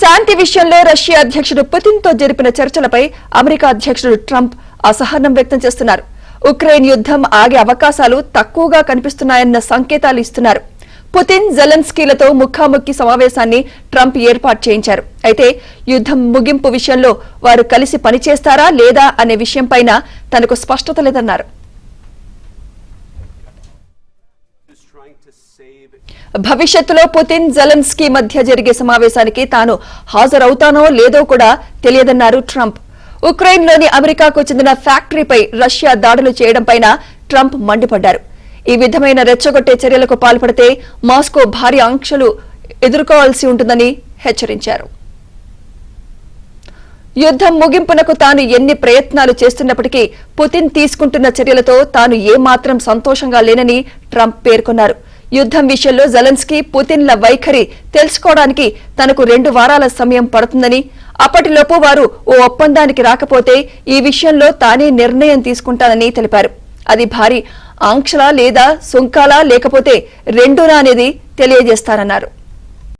శాంతి విషయంలో రష్యా అధ్యక్షుడు పుతిన్తో జరిపిన చర్చలపై అమెరికా అధ్యక్షుడు ట్రంప్ అసహనం వ్యక్తం చేస్తున్నారు. ఉక్రెయిన్ యుద్ధం ఆగే అవకాశాలు తక్కువగా కనిపిస్తున్నాయన్న సంకేతాలు ఇస్తున్నారు. పుతిన్ జెలెన్స్కీలతో ముఖాముఖి సమావేశాన్ని ట్రంప్ ఏర్పాటు చేయించారు. అయితే యుద్ధం ముగింపు విషయంలో వారు కలిసి పనిచేస్తారా లేదా అనే విషయంపైన తనకు స్పష్టత లేదన్నారు. భవిష్యత్తులో పుతిన్ జెలెన్స్కీ మధ్య జరిగే సమావేశానికి తాను హాజరవుతానో లేదో కూడా తెలియదన్నారు ట్రంప్. ఉక్రెయిన్లోని అమెరికాకు చెందిన ఫ్యాక్టరీపై రష్యా దాడులు చేయడంపై ట్రంప్ మండిపడ్డారు. ఈ విధమైన రెచ్చగొట్టే చర్యలకు పాల్పడితే మాస్కో భారీ ఆంక్షలు ఎదుర్కోవాల్సి ఉంటుందని హెచ్చరించారు. యుద్ధం ముగింపునకు తాను ఎన్ని ప్రయత్నాలు చేస్తున్నప్పటికీ పుతిన్ తీసుకుంటున్న చర్యలతో తాను ఏమాత్రం సంతోషంగా లేనని ట్రంప్ పేర్కొన్నారు. యుద్ధం విషయంలో జెలెన్స్కీ పుతిన్ల వైఖరి తెలుసుకోవడానికి తనకు 2 వారాల సమయం పడుతుందని, అప్పటిలోపు వారు ఓ ఒప్పందానికి రాకపోతే ఈ విషయంలో తానే నిర్ణయం తీసుకుంటానని తెలిపారు. అది భారీ ఆంక్షలా లేదా సుంకాలా లేకపోతే రెండూనా అనేది తెలియజేస్తానన్నారు.